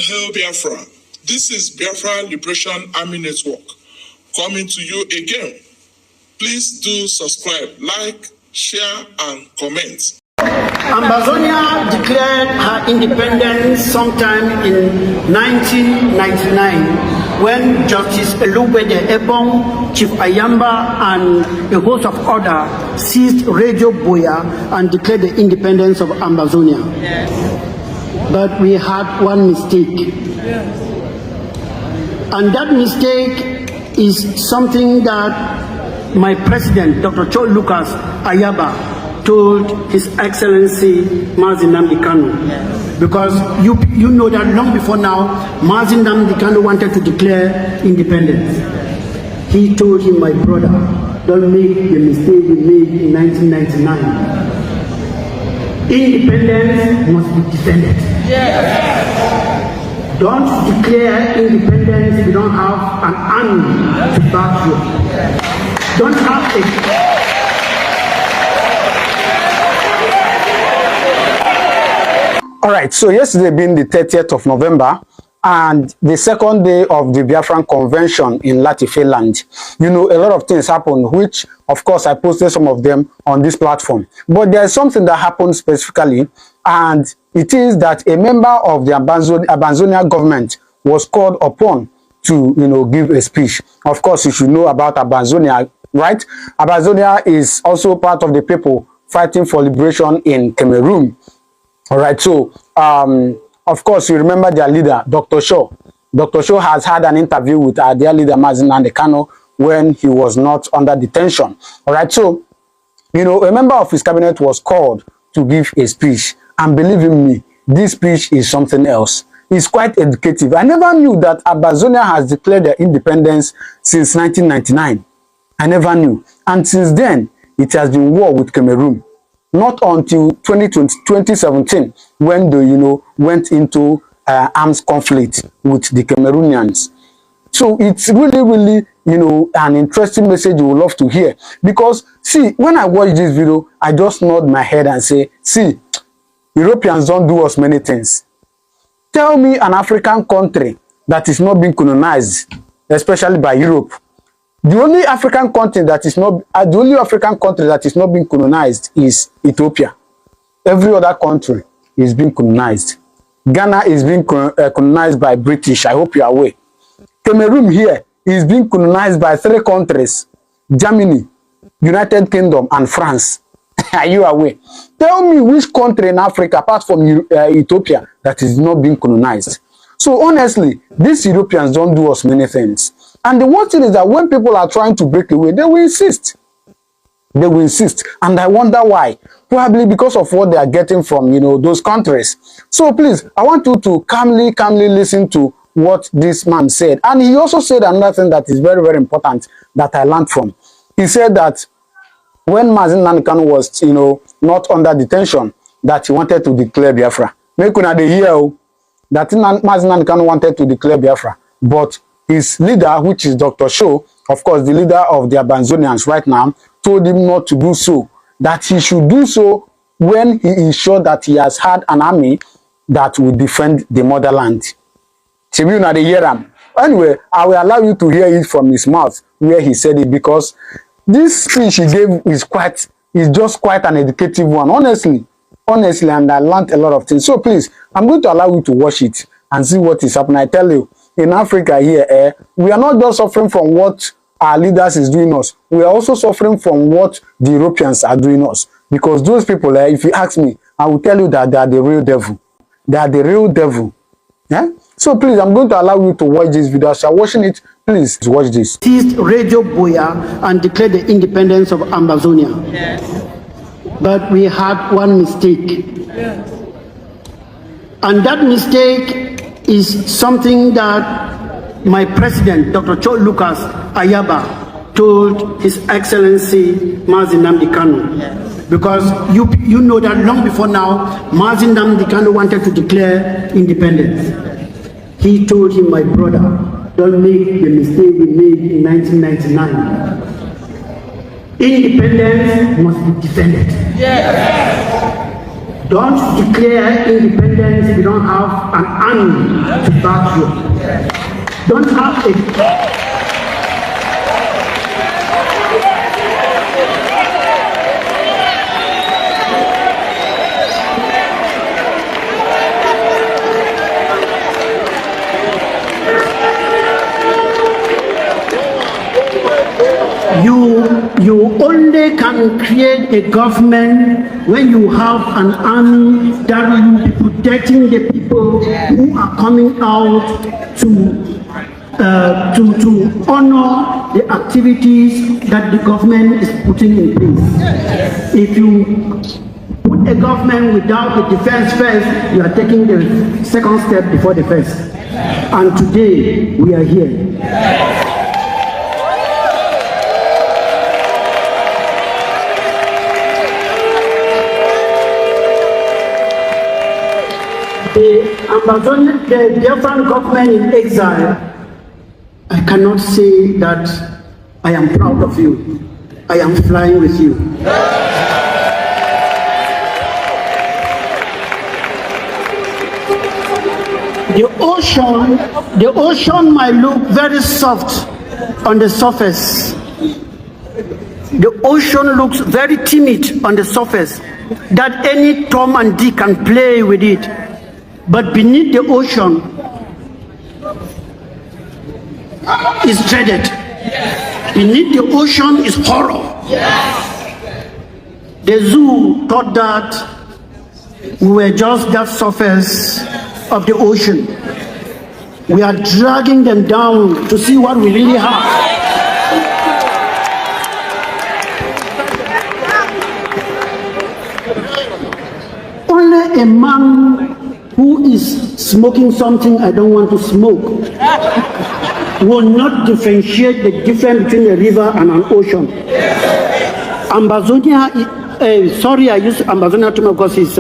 Hail Biafra. This is Biafra Liberation Army Network coming to you again. Please do subscribe, like, share, and comment. Ambazonia declared her independence sometime in 1999 when Justice Elubede Ebong, Chief Ayamba, and a host of others seized Radio Boya and declared the independence of Ambazonia. Yes. But we had one mistake. Yes. And that mistake is something that my president, Dr. Cho Lucas Ayaba, told His Excellency Mazin Nnamdi Kanu. Yes. Because you know that long before now, Mazin Nnamdi Kanu wanted to declare independence. He told him, my brother, don't make the mistake we made in 1999. Independence must be defended. Yes. Don't declare independence if you don't have an army to back you. Don't have a... All right, so yesterday being the 30th of November and the second day of the Biafran convention in Finland, you know, a lot of things happened, which of course I posted some of them on this platform. But there's something that happened specifically, and it is that a member of the Ambazonia government was called upon to, you know, give a speech. Of course, you should know about Ambazonia, right? Ambazonia is also part of the people fighting for liberation in Cameroon. All right, so of course you remember their leader, Dr. Shaw. Dr. Shaw has had an interview with their leader, Mazin Nnamdi Kanu, when he was not under detention. All right, so you know, a member of his cabinet was called to give a speech, and believe me, this speech is something else. It's quite educative. I never knew that Ambazonia has declared their independence since 1999. I never knew, and since then it has been war with Cameroon. Not until 2017 when they, you know, went into arms conflict with the Cameroonians. So it's really, you know, an interesting message you would love to hear. Because, see, when I watch this video, I just nod my head and say, see, Europeans don't do us many things. Tell me an African country that is not being colonized, especially by Europe. The only African country that is not being colonized is Ethiopia. Every other country is being colonized. Ghana is being colonized by British. I hope you are aware. Cameroon here is being colonized by 3 countries: Germany, United Kingdom, and France. Are you aware? Tell me which country in Africa, apart from Ethiopia, that is not being colonized. So honestly, these Europeans don't do us many things. And the worst thing is that when people are trying to break away, they will insist. They will insist. And I wonder why. Probably because of what they are getting from, you know, those countries. So please, I want you to calmly listen to what this man said. And he also said another thing that is very, very important that I learned from. He said that when Mazin Nnamdi Kanu was, you know, not under detention, that he wanted to declare Biafra. Make una dey hear that Mazin Nnamdi Kanu wanted to declare Biafra. But his leader, which is Dr. Shaw, of course, the leader of the Ambazonians right now, told him not to do so. That he should do so when he is sure that he has had an army that will defend the motherland. Anyway, I will allow you to hear it from his mouth where he said it, because this speech he gave is just quite an educative one, honestly, and I learned a lot of things. So please, I'm going to allow you to watch it and see what is happening. I tell you, in Africa here, we are not just suffering from what our leaders is doing us. We are also suffering from what the Europeans are doing us. Because those people, if you ask me, I will tell you that they are the real devil. They are the real devil. Yeah? So please, I'm going to allow you to watch this video. As you're watching it, please watch this. Seized Radio Boya and declared the independence of Ambazonia. Yes. But we had one mistake. Yes. And that mistake is something that my president, Dr. Cho Lucas Ayaba, told His Excellency Mazin Nnamdi Kanu. Yes. Because you know that long before now, Mazin Nnamdi Kanu wanted to declare independence. He told him, my brother, don't make the mistake we made in 1999. Independence must be defended. Yes. Don't declare independence if you don't have an army to back you. Don't have a... You only can create a government when you have an army that will be protecting the people who are coming out to honor the activities that the government is putting in place. If you put a government without the defense first, you are taking the second step before the first. And today we are here. The Biafran government in exile, I cannot say that I am proud of you. I am flying with you. The ocean might look very soft on the surface. The ocean looks very timid on the surface, that any Tom and Dick can play with it. But beneath the ocean is dreaded. Beneath the ocean is horror. The zoo thought that we were just that surface of the ocean. We are dragging them down to see what we really have. Only a man who is smoking something I don't want to smoke will not differentiate the difference between a river and an ocean. Ambazonia, sorry I use Ambazonia too much because it's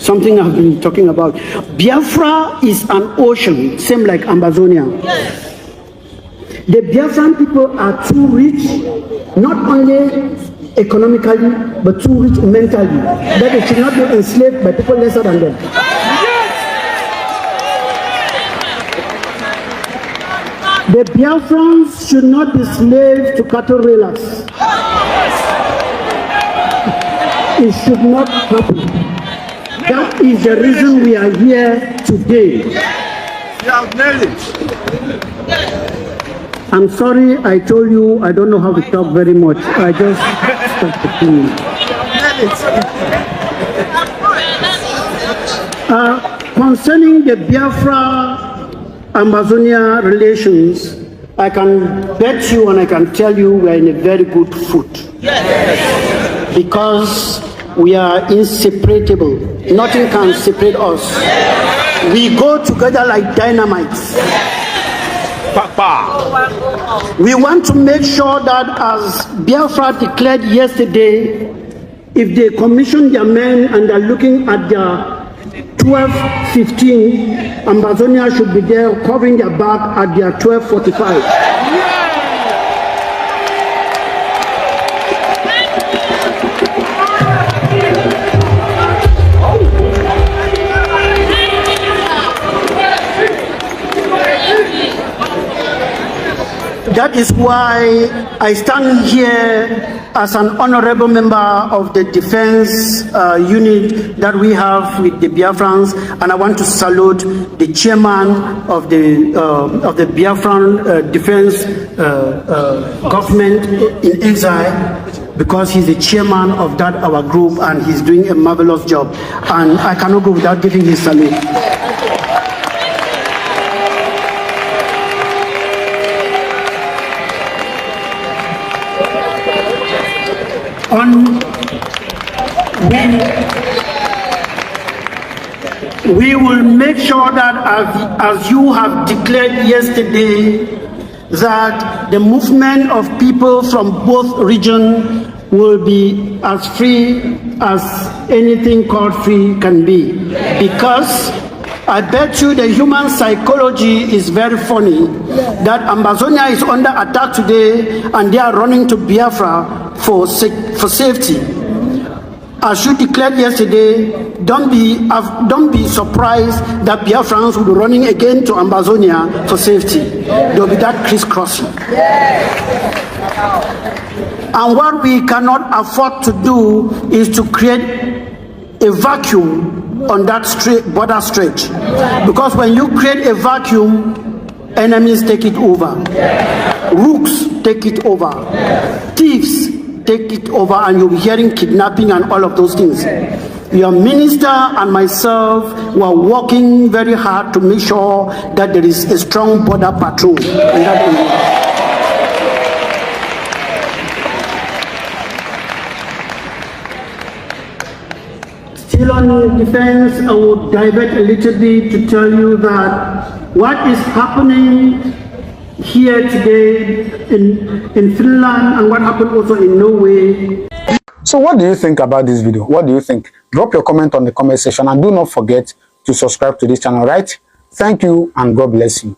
something I've been talking about. Biafra is an ocean, same like Ambazonia. The Biafran people are too rich, not only economically, but too rich mentally, that they should not be enslaved by people lesser than them. The Biafrans should not be slaves to cattle railers. It should not happen. That is the reason we are here today. You have nailed it. I'm sorry I told you I don't know how to talk very much. I just stopped the concerning the Biafra Ambazonia relations, I can bet you and I can tell you we are in a very good foot. Because we are inseparable. Nothing can separate us. We go together like dynamites. We want to make sure that, as Biafra declared yesterday, if they commission their men and they're looking at their 12:15, Ambazonia should be there covering their back at their 12:45. That is why I stand here as an honorable member of the defense unit that we have with the Biafrans, and I want to salute the chairman of the Biafran defense government in exile, because he's the chairman of that our group and he's doing a marvelous job, and I cannot go without giving his salute. We will make sure that as you have declared yesterday, that the movement of people from both regions will be as free as anything called free can be. Because I bet you the human psychology is very funny, that Ambazonia is under attack today and they are running to Biafra for safety. As you declared yesterday, don't be surprised that Biafrans will be running again to Ambazonia for safety. There will be that crisscrossing. And what we cannot afford to do is to create a vacuum on that border stretch. Because when you create a vacuum, enemies take it over. Rooks take it over. Thieves take it over, and you'll be hearing kidnapping and all of those things. Your minister and myself were working very hard to make sure that there is a strong border patrol in that area. Still on defense, I will divert a little bit to tell you that what is happening here today in Finland and what happened also in Norway. So what do you think about this video? What do you think? Drop your comment on the comment section, and do not forget to subscribe to this channel, right? Thank you and God bless you.